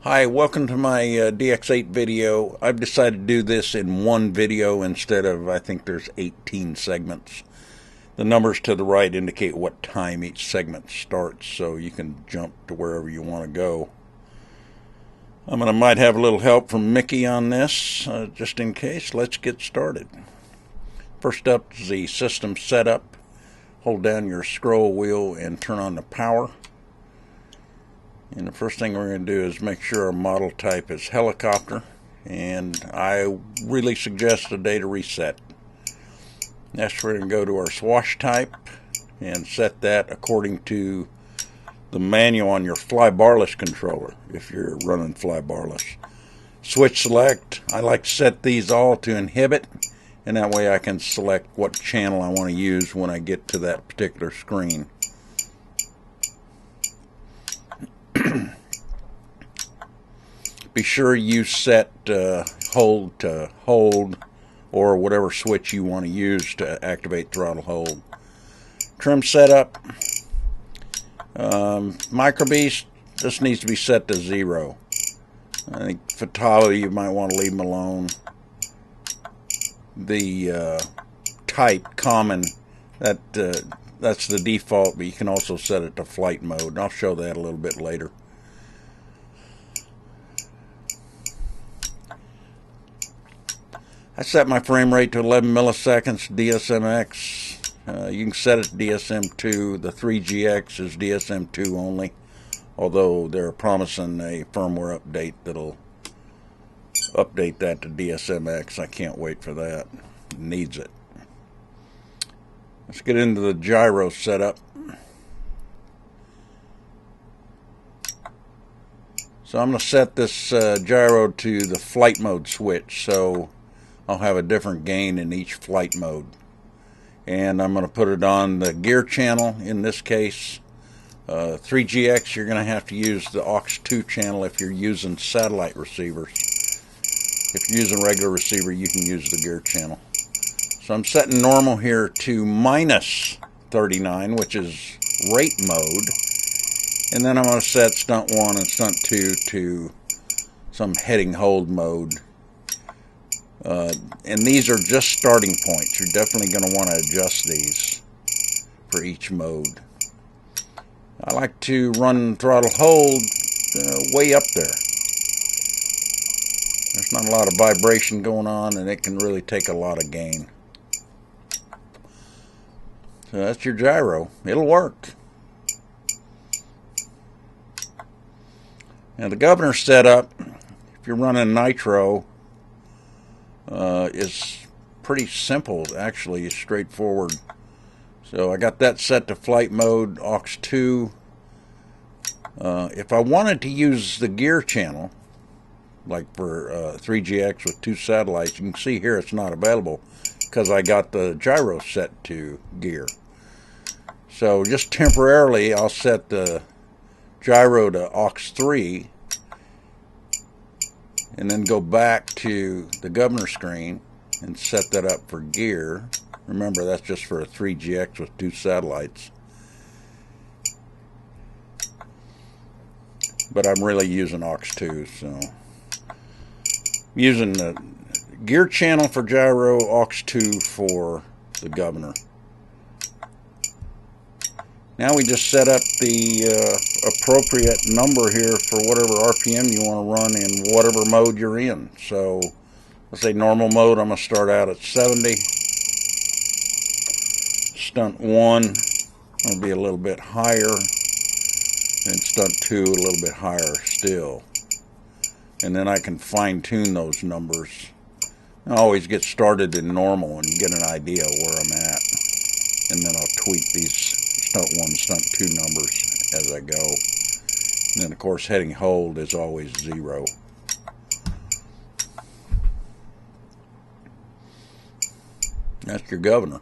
Hi, welcome to my DX8 video. I've decided to do this in one video instead of, I think there's 18 segments. The numbers to the right indicate what time each segment starts, so you can jump to wherever you want to go. I might have a little help from Mickey on this, just in case. Let's get started. First up is the system setup. Hold down your scroll wheel and turn on the power. And the first thing we're going to do is make sure our model type is helicopter, and I really suggest a data reset. Next we're going to go to our swash type and set that according to the manual on your fly barless controller if you're running fly barless. Switch select, I like to set these all to inhibit, and that way I can select what channel I want to use when I get to that particular screen. Be sure you set hold to hold, or whatever switch you want to use to activate throttle hold. Trim setup. Microbeast, this needs to be set to 0. I think fatality, you might want to leave them alone. The type common, that's the default, but you can also set it to flight mode, and I'll show that a little bit later. I set my frame rate to 11 milliseconds DSMX. You can set it to DSM2. The 3GX is DSM2 only, although they're promising a firmware update that'll update that to DSMX. I can't wait for that. It needs it. Let's get into the gyro setup. So I'm going to set this gyro to the flight mode switch, so I'll have a different gain in each flight mode. And I'm going to put it on the gear channel. In this case, 3GX, you're going to have to use the aux2 channel if you're using satellite receivers. If you're using a regular receiver, you can use the gear channel. So I'm setting normal here to minus 39, which is rate mode. And then I'm going to set stunt 1 and stunt 2 to some heading hold mode. And these are just starting points. You're definitely going to want to adjust these for each mode. I like to run throttle hold way up there. There's not a lot of vibration going on, and it can really take a lot of gain. So that's your gyro. It'll work. Now the governor setup, if you're running Nitro, is pretty simple, actually, straightforward. So I got that set to flight mode, aux2. If I wanted to use the gear channel, like for 3GX with 2 satellites, you can see here it's not available because I got the gyro set to gear. So just temporarily I'll set the gyro to aux3 and then go back to the governor screen and set that up for gear. Remember, that's just for a 3GX with 2 satellites. But I'm really using aux2, so I'm using the gear channel for gyro, aux2 for the governor. Now we just set up the appropriate number here for whatever RPM you want to run in whatever mode you're in. So let's say normal mode, I'm going to start out at 70. Stunt 1 will be a little bit higher, and stunt 2 a little bit higher still. And then I can fine tune those numbers. I always get started in normal and get an idea of where I'm at. And then I'll tweak these stunt 1, stunt 2 numbers as I go. And then of course heading hold is always 0. That's your governor.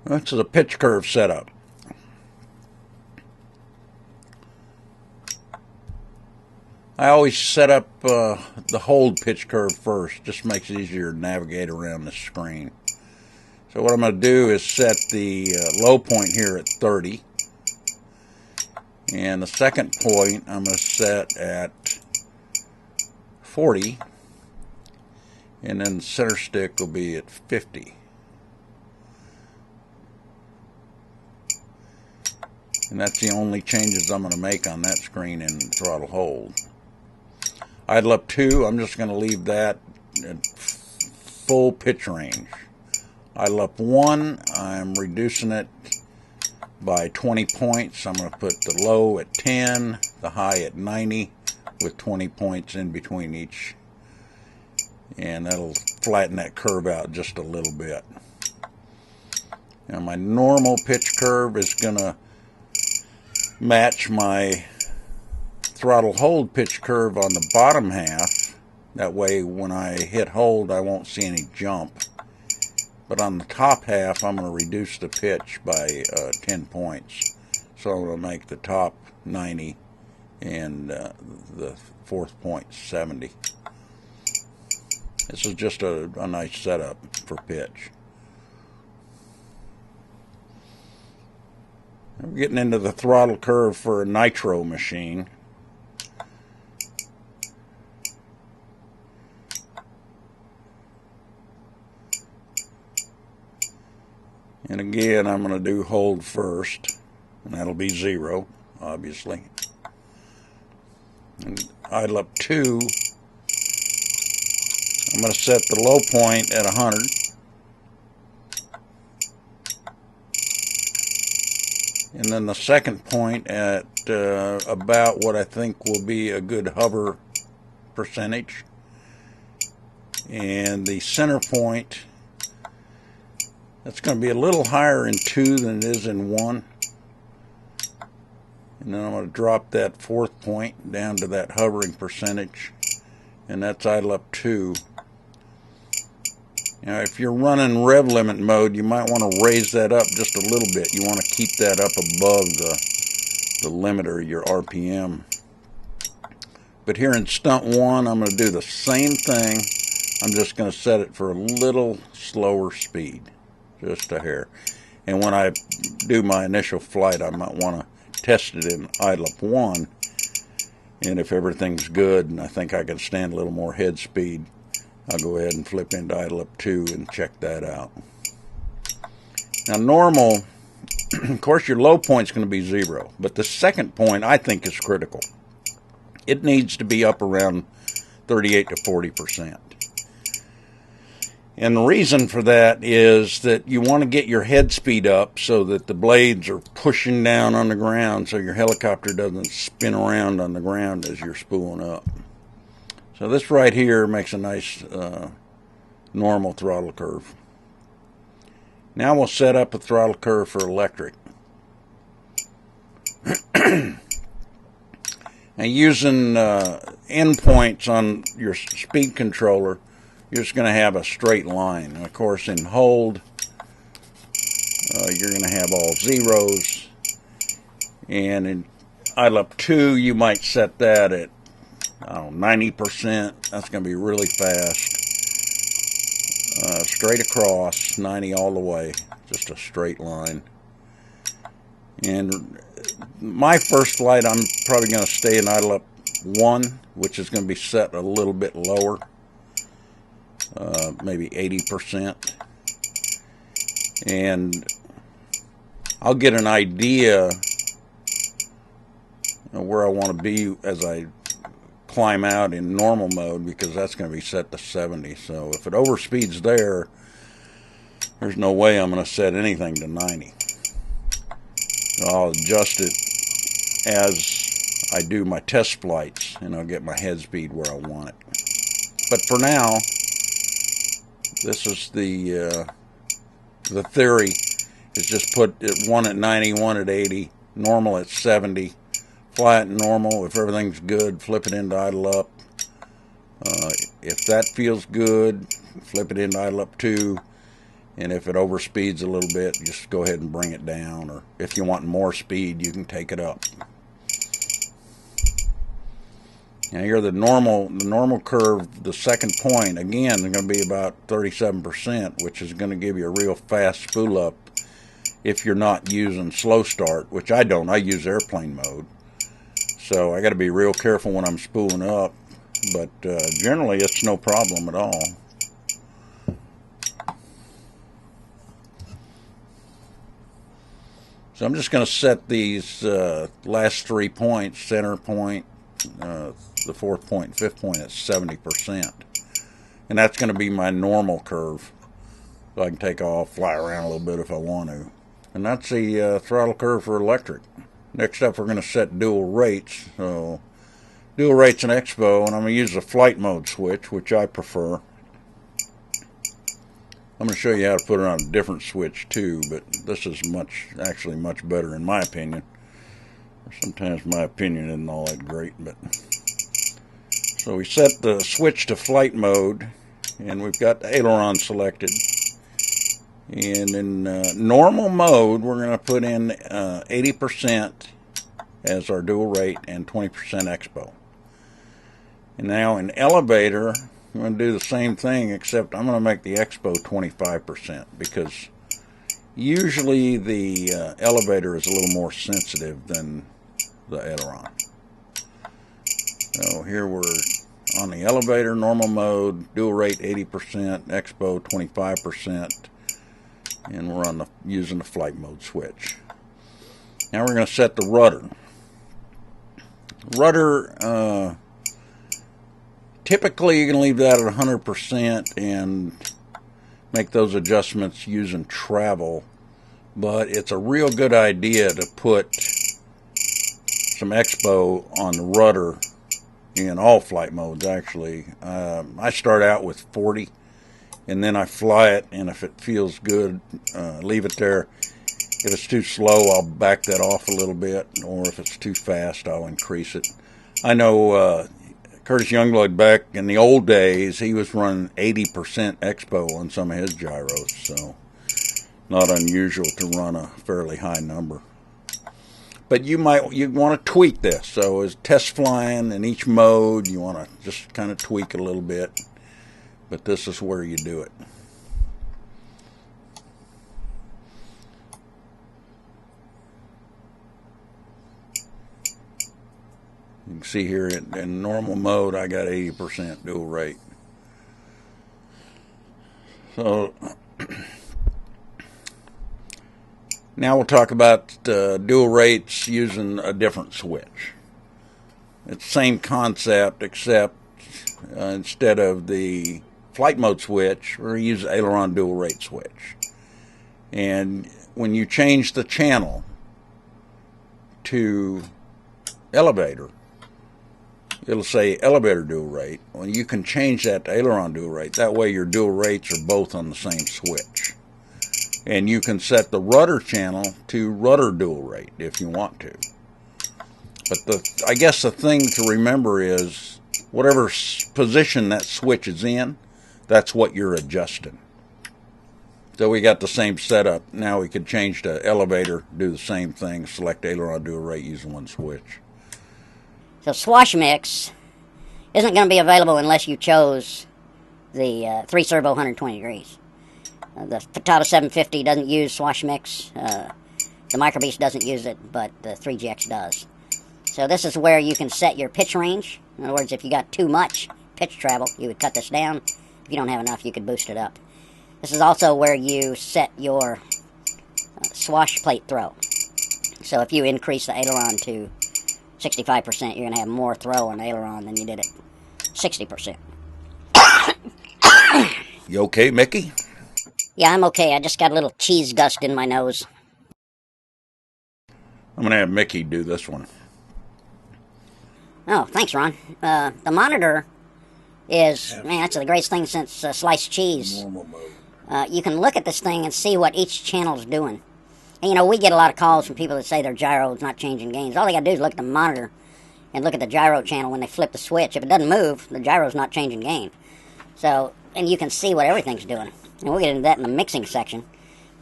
That's the pitch curve setup. I always set up the hold pitch curve first. Just makes it easier to navigate around the screen. So what I'm going to do is set the low point here at 30. And the second point I'm going to set at 40, and then the center stick will be at 50. And that's the only changes I'm going to make on that screen in throttle hold. Idle up 2, I'm just going to leave that at full pitch range. Idle up 1, I'm reducing it by 20 points. I'm going to put the low at 10, the high at 90, with 20 points in between each. And that'll flatten that curve out just a little bit. Now my normal pitch curve is going to match my throttle hold pitch curve on the bottom half. That way when I hit hold I won't see any jump. But on the top half I'm going to reduce the pitch by 10 points. So I'm going to make the top 90 and the fourth point 70. This is just a nice setup for pitch. I'm getting into the throttle curve for a Nitro machine. And again, I'm going to do hold first, and that'll be 0, obviously. And idle up 2, I'm going to set the low point at 100. And then the second point at about what I think will be a good hover percentage. And the center point, that's going to be a little higher in 2 than it is in 1. And then I'm going to drop that fourth point down to that hovering percentage. And that's idle up 2. Now, if you're running rev limit mode, you might want to raise that up just a little bit. You want to keep that up above the limiter, your RPM. But here in stunt 1, I'm going to do the same thing. I'm just going to set it for a little slower speed, just a hair. And when I do my initial flight, I might want to test it in idle up 1. And if everything's good and I think I can stand a little more head speed, I'll go ahead and flip into idle up 2 and check that out. Now normal, of course your low point's going to be 0, but the second point I think is critical. It needs to be up around 38 to 40%. And the reason for that is that you want to get your head speed up so that the blades are pushing down on the ground so your helicopter doesn't spin around on the ground as you're spooling up. So this right here makes a nice normal throttle curve. Now we'll set up a throttle curve for electric. Now using endpoints on your speed controller, you're just going to have a straight line. And of course in hold, you're going to have all zeros. And in idle up 2, you might set that at 90%. That's going to be really fast. Straight across, 90 all the way. Just a straight line. And my first flight, I'm probably going to stay in idle up 1, which is going to be set a little bit lower. Maybe 80%. And I'll get an idea of where I want to be as I climb out in normal mode, because that's going to be set to 70. So if it overspeeds there, there's no way I'm going to set anything to 90. So I'll adjust it as I do my test flights, and I'll get my head speed where I want it. But for now, this is the theory is just put one at 90, one at 80, normal at 70. Fly it normal. If everything's good, flip it into idle up. If that feels good, flip it into idle up 2. And if it overspeeds a little bit, just go ahead and bring it down. Or if you want more speed, you can take it up. Now here the normal curve, the second point, again, is going to be about 37%, which is going to give you a real fast spool up if you're not using slow start, which I don't. I use airplane mode. So I got to be real careful when I'm spooling up, but generally it's no problem at all. So I'm just going to set these last 3 points, center point, the fourth point and fifth point at 70%. And that's going to be my normal curve. So I can take off, fly around a little bit if I want to. And that's the throttle curve for electric. Next up, we're going to set dual rates. So dual rates in Expo, and I'm going to use the flight mode switch, which I prefer. I'm going to show you how to put it on a different switch too, but this is actually much better in my opinion. Sometimes my opinion isn't all that great, but so we set the switch to flight mode, and we've got the aileron selected. And in normal mode, we're going to put in 80% as our dual rate and 20% Expo. And now in elevator, I'm going to do the same thing, except I'm going to make the Expo 25% because usually the elevator is a little more sensitive than the aileron. So here we're on the elevator, normal mode, dual rate 80%, Expo 25%, and we're on using the flight mode switch. Now we're going to set the rudder. Rudder, typically you can leave that at 100% and make those adjustments using travel, but it's a real good idea to put some Expo on the rudder in all flight modes actually. I start out with 40 and then I fly it, and if it feels good, leave it there. If it's too slow, I'll back that off a little bit, or if it's too fast, I'll increase it. I know Curtis Youngblood back in the old days, he was running 80% Expo on some of his gyros, so not unusual to run a fairly high number. But you want to tweak this. So as test flying in each mode, you want to just kind of tweak a little bit. But this is where you do it. You can see here in normal mode, I got 80% dual rate. So now we'll talk about dual rates using a different switch. It's the same concept, except instead of the flight mode switch, we're going to use the aileron dual rate switch. And when you change the channel to elevator, it'll say elevator dual rate. Well, you can change that to aileron dual rate. That way your dual rates are both on the same switch. And you can set the rudder channel to rudder dual rate if you want to. But I guess the thing to remember is whatever position that switch is in, that's what you're adjusting. So we got the same setup. Now we could change to elevator, do the same thing, select aileron dual rate using one switch. So Swash Mix isn't going to be available unless you chose the 3-servo 120 degrees. The Fmode 750 doesn't use Swash Mix. The Microbeast doesn't use it, but the 3GX does. So this is where you can set your pitch range. In other words, if you got too much pitch travel, you would cut this down. If you don't have enough, you could boost it up. This is also where you set your swash plate throw. So if you increase the aileron to 65%, you're going to have more throw on the aileron than you did at 60%. You okay, Mickey? Yeah, I'm okay. I just got a little cheese dust in my nose. I'm going to have Mickey do this one. Oh, thanks, Ron. The monitor is, man, that's the greatest thing since sliced cheese. Normal mode. You can look at this thing and see what each channel's doing. And, you know, we get a lot of calls from people that say their gyro's not changing gains. All they got to do is look at the monitor and look at the gyro channel when they flip the switch. If it doesn't move, the gyro's not changing gain. So, and you can see what everything's doing. And we'll get into that in the mixing section.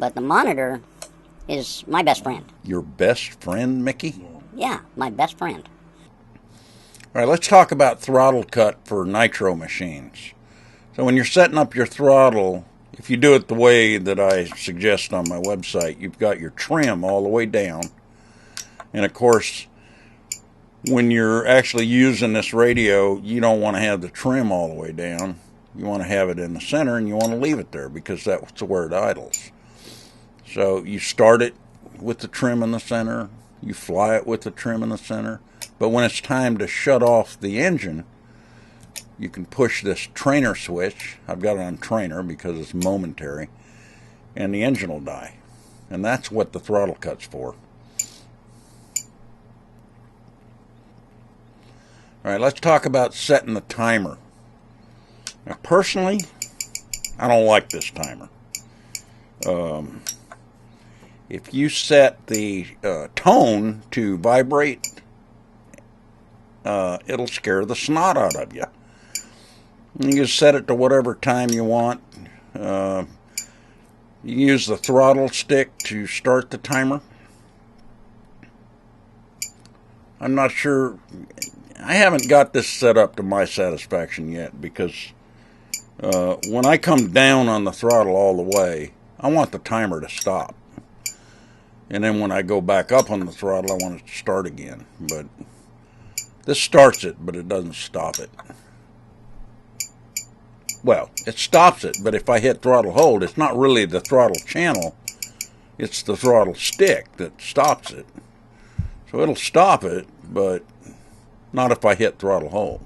But the monitor is my best friend. Your best friend, Mickey? Yeah, my best friend. All right, let's talk about throttle cut for Nitro machines. So when you're setting up your throttle, if you do it the way that I suggest on my website, you've got your trim all the way down. And of course, when you're actually using this radio, you don't want to have the trim all the way down. You want to have it in the center, and you want to leave it there because that's where it idles. So you start it with the trim in the center, you fly it with the trim in the center, but when it's time to shut off the engine, you can push this trainer switch. I've got it on trainer because it's momentary, and the engine will die. And that's what the throttle cut's for. All right, let's talk about setting the timer. Now, personally, I don't like this timer. If you set the tone to vibrate, it'll scare the snot out of you. You can set it to whatever time you want. You use the throttle stick to start the timer. I'm not sure. I haven't got this set up to my satisfaction yet because when I come down on the throttle all the way, I want the timer to stop. And then when I go back up on the throttle, I want it to start again. But this starts it, but it doesn't stop it. Well, it stops it, but if I hit throttle hold, it's not really the throttle channel. It's the throttle stick that stops it. So it'll stop it, but not if I hit throttle hold.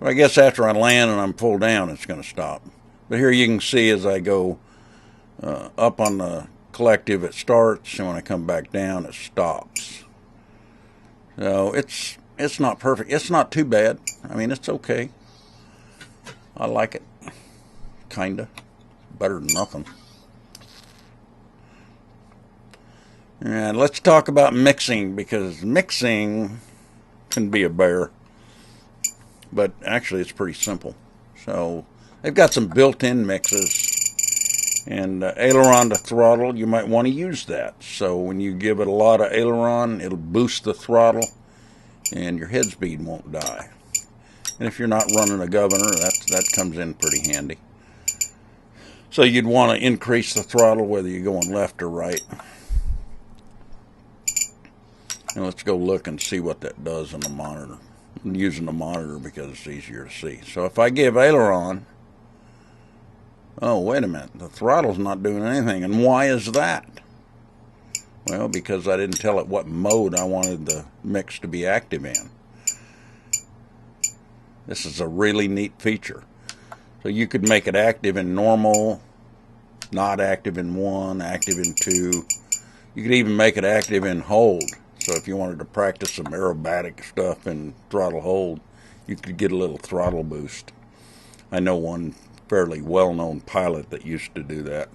But I guess after I land and I'm full down, it's going to stop. But here you can see as I go up on the collective, it starts, and when I come back down, it stops. So it's not perfect. It's not too bad. I mean, it's okay. I like it. Kinda. Better than nothing. And let's talk about mixing, because mixing can be a bear. But actually it's pretty simple. So they've got some built-in mixes. And aileron to throttle, you might want to use that. So when you give it a lot of aileron, it'll boost the throttle and your head speed won't die. And if you're not running a governor, that comes in pretty handy. So you'd want to increase the throttle whether you're going left or right. And let's go look and see what that does on the monitor. I'm using the monitor because it's easier to see. So if I give aileron, oh, wait a minute, the throttle's not doing anything. And why is that? Well, because I didn't tell it what mode I wanted the mix to be active in. This is a really neat feature. So you could make it active in normal, not active in 1, active in 2. You could even make it active in hold. So if you wanted to practice some aerobatic stuff in throttle hold, you could get a little throttle boost. I know one fairly well-known pilot that used to do that.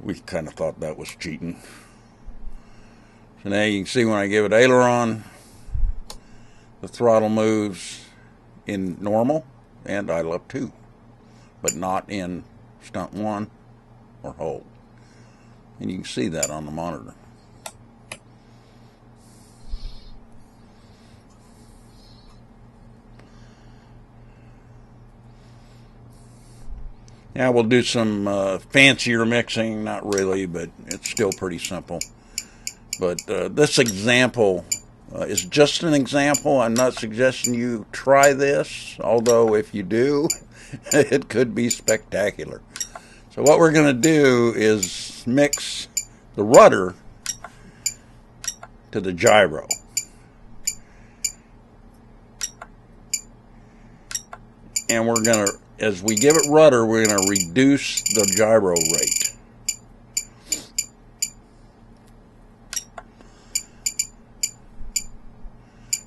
We kind of thought that was cheating. So now you can see when I give it aileron, the throttle moves in normal and idle up 2, but not in stunt 1 or hold. And you can see that on the monitor. Now we'll do some fancier mixing, not really, but it's still pretty simple. But this example is just an example. I'm not suggesting you try this, although if you do, it could be spectacular. So what we're going to do is mix the rudder to the gyro. And we're going to, as we give it rudder, we're going to reduce the gyro rate.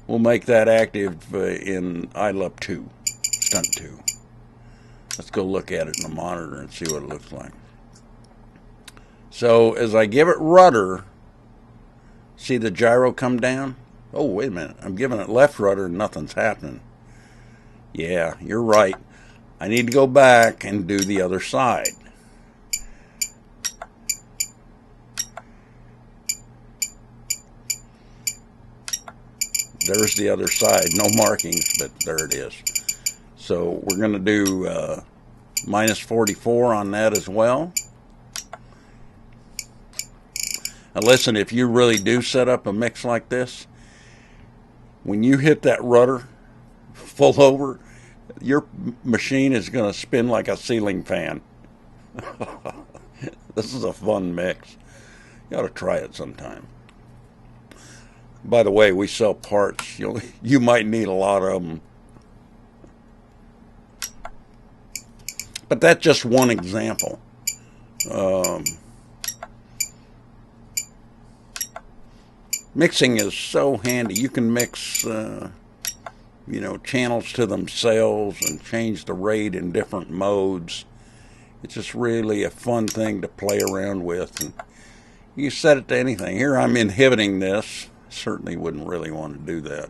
We'll make that active in idle up 2, stunt 2. Let's go look at it in the monitor and see what it looks like. So as I give it rudder, see the gyro come down? Oh, wait a minute. I'm giving it left rudder and nothing's happening. Yeah, you're right. I need to go back and do the other side. There's the other side. No markings, but there it is. So we're going to do minus 44 on that as well. Now listen, if you really do set up a mix like this, when you hit that rudder full over, your machine is going to spin like a ceiling fan. This is a fun mix. You ought to try it sometime. By the way, we sell parts. You might need a lot of them. But that's just one example. Mixing is so handy. You can mix, channels to themselves and change the rate in different modes. It's just really a fun thing to play around with. And you set it to anything. Here I'm inhibiting this. Certainly wouldn't really want to do that.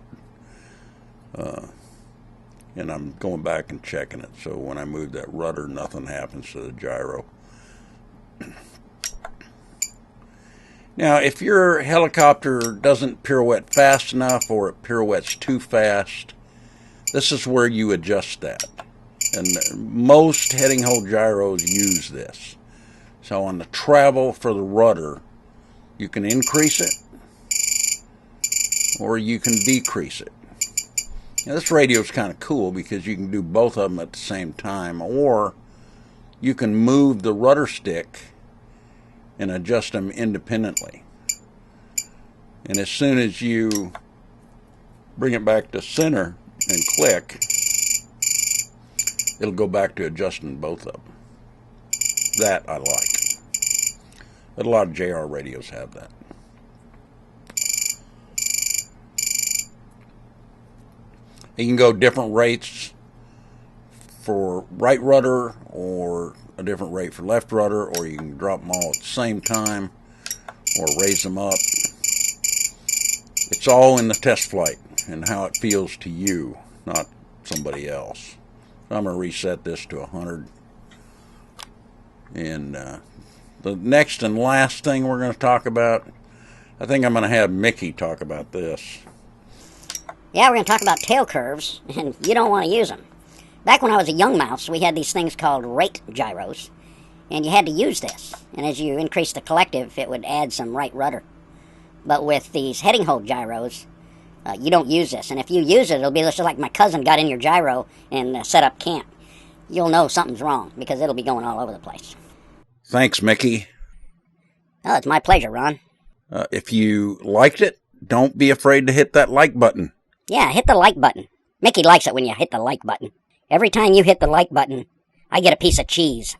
And I'm going back and checking it. So when I move that rudder, nothing happens to the gyro. Now, if your helicopter doesn't pirouette fast enough or it pirouettes too fast, this is where you adjust that. And most heading hold gyros use this. So on the travel for the rudder, you can increase it or you can decrease it. Now, this radio is kind of cool because you can do both of them at the same time, or you can move the rudder stick and adjust them independently. And as soon as you bring it back to center and click, it'll go back to adjusting both of them. That I like. But a lot of JR radios have that. You can go different rates for right rudder or a different rate for left rudder, or you can drop them all at the same time or raise them up. It's all in the test flight and how it feels to you, not somebody else. I'm going to reset this to 100. And the next and last thing we're going to talk about, I think I'm going to have Mickey talk about this. Yeah, we're going to talk about tail curves, and you don't want to use them. Back when I was a young mouse, we had these things called rate gyros, and you had to use this. And as you increase the collective, it would add some right rudder. But with these heading hold gyros, you don't use this. And if you use it, it'll be just like my cousin got in your gyro and set up camp. You'll know something's wrong, because it'll be going all over the place. Thanks, Mickey. Oh, it's my pleasure, Ron. If you liked it, don't be afraid to hit that like button. Yeah, hit the like button. Mickey likes it when you hit the like button. Every time you hit the like button, I get a piece of cheese.